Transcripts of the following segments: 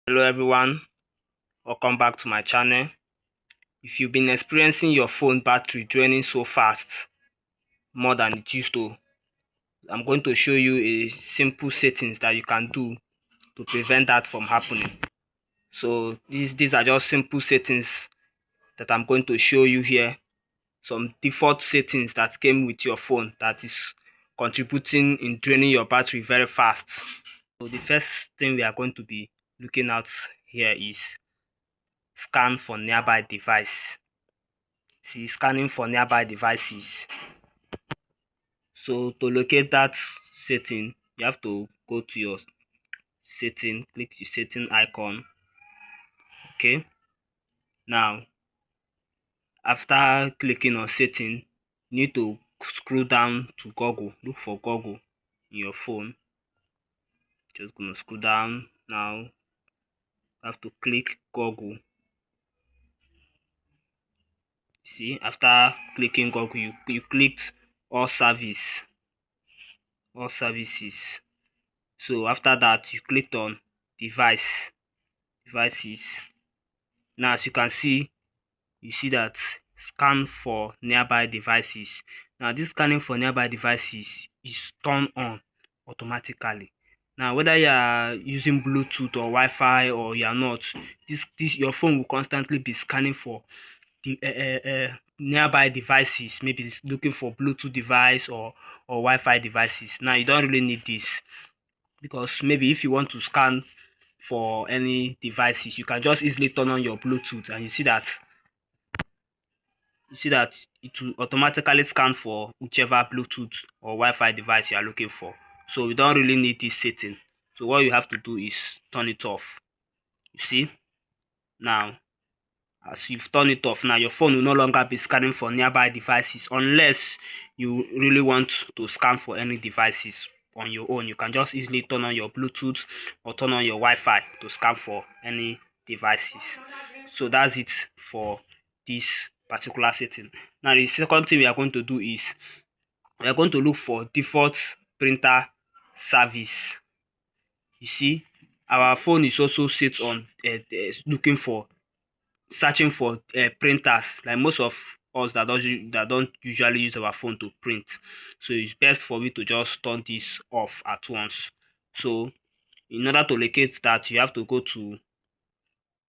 Hello everyone, welcome back to my channel. If you've been experiencing your phone battery draining so fast, more than it used to, I'm going to show you a simple settings that you can do to prevent that from happening. So these are just simple settings that I'm going to show you here. Some default settings that came with your phone that is contributing in draining your battery very fast. So the first thing we are going to be looking at here is scan for nearby device. See, scanning for nearby devices. So to locate that setting, you have to go to your setting, click the setting icon. Okay, now after clicking on setting, you need to scroll down to Google. Look for Google in your phone. Just gonna scroll down. Now you have to click Google. See, after clicking Google, you clicked all services. So after that, you clicked on devices. Now as you can see, you see that scan for nearby devices. Now this scanning for nearby devices is turned on automatically. Now whether you are using Bluetooth or Wi-Fi or you are not, this your phone will constantly be scanning for the nearby devices. Maybe it's looking for Bluetooth device or Wi-Fi devices. Now you don't really need this, because maybe if you want to scan for any devices, you can just easily turn on your Bluetooth and you see that it will automatically scan for whichever Bluetooth or Wi-Fi device you are looking for. So we don't really need this setting. So what you have to do is turn it off. You see, now as you've turned it off, now your phone will no longer be scanning for nearby devices unless you really want to scan for any devices on your own. You can just easily turn on your Bluetooth or turn on your Wi-Fi to scan for any devices. So that's it for this particular setting. Now the second thing we are going to do is we are going to look for default printer service. You see, our phone is also set on looking for searching for printers, like most of us that don't usually use our phone to print. So it's best for me to just turn this off at once. So in order to locate that, you have to go to,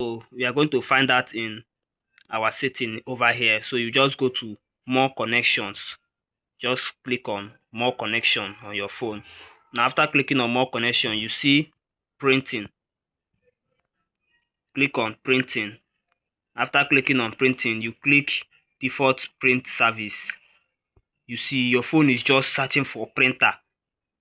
so we are going to find that in our setting over here. So you just go to more connections, just click on more connection on your phone. Now after clicking on more connection, you see printing. Click on printing. After clicking on printing, you click default print service. You see your phone is just searching for printer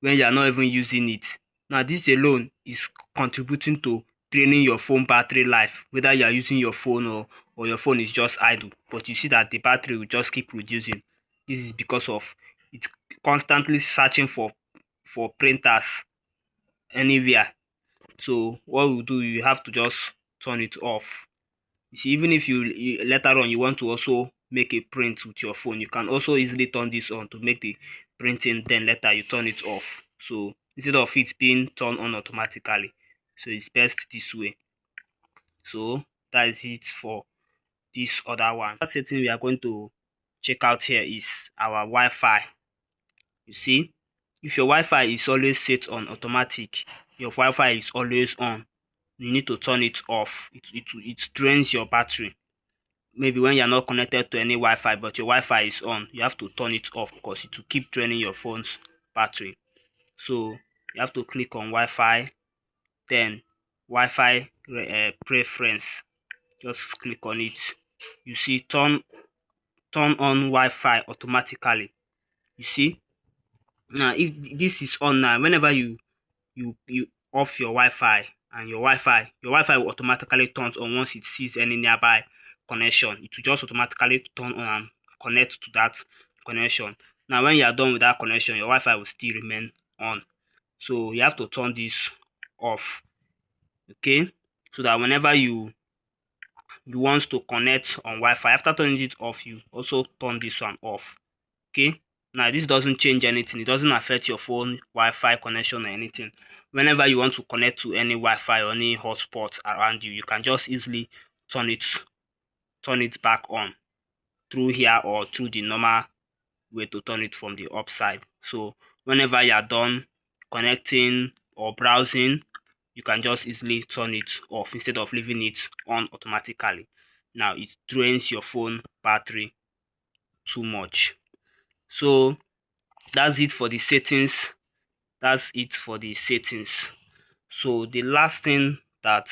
when you are not even using it. Now this alone is contributing to draining your phone battery life, whether you are using your phone or your phone is just idle. But you see that the battery will just keep reducing. This is because of it constantly searching for printers anywhere. So what we do, you have to just turn it off. You see, even if you later on you want to also make a print with your phone, you can also easily turn this on to make the printing, then later you turn it off. So instead of it being turned on automatically, so it's best this way. So that is it for this other one. That setting we are going to check out here is our Wi-Fi. You see, if your Wi-Fi is always set on automatic, your Wi-Fi is always on, you need to turn it off. It drains your battery. Maybe when you're not connected to any Wi-Fi but your Wi-Fi is on, you have to turn it off because it will keep draining your phone's battery. So you have to click on Wi-Fi, then Wi-Fi preference. Just click on it. You see turn on Wi-Fi automatically. You see, now if this is on now, whenever you off your Wi-Fi, and your Wi-Fi will automatically turn on once it sees any nearby connection. It will just automatically turn on and connect to that connection. Now when you are done with that connection, your Wi-Fi will still remain on. So you have to turn this off, okay, so that whenever you want to connect on Wi-Fi, after turning it off, you also turn this one off. Okay, Now this doesn't change anything, it doesn't affect your phone Wi-Fi connection or anything. Whenever you want to connect to any Wi-Fi or any hotspot around you, you can just easily turn it back on through here or through the normal way to turn it from the upside. So whenever you are done connecting or browsing, you can just easily turn it off instead of leaving it on automatically. Now it drains your phone battery too much. So that's it for the settings. So the last thing that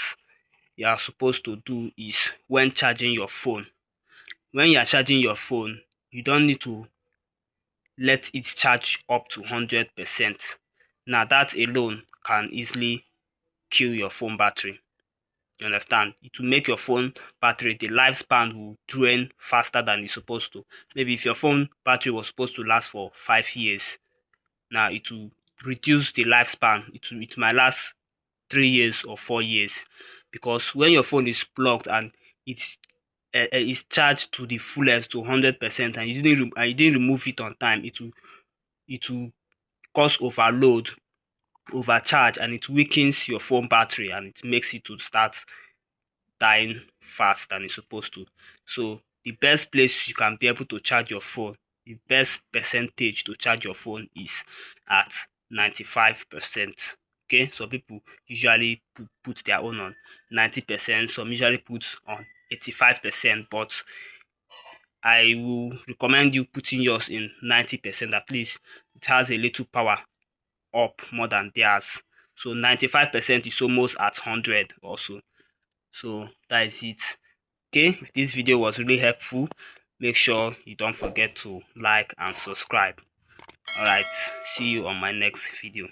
you are supposed to do is when charging your phone. When you are charging your phone, you don't need to let it charge up to 100%. Now that alone can easily kill your phone battery. You understand? It will make your phone battery, the lifespan will drain faster than it's supposed to. Maybe if your phone battery was supposed to last for 5 years, now it will reduce the lifespan. It might last 3 years or 4 years, because when your phone is plugged and it's is charged to the fullest to 100% and you didn't remove it on time, it will cause overload, overcharge, and it weakens your phone battery and it makes it to start dying fast than it's supposed to. So the best place you can be able to charge your phone, the best percentage to charge your phone is at 95%. Okay, so people usually put their own on 90%, some usually put on 85%, but I will recommend you putting yours in 90%. At least it has a little power up more than theirs. So 95% is almost at 100 also. So that is it. Okay, if this video was really helpful, make sure you don't forget to like and subscribe. Alright, see you on my next video.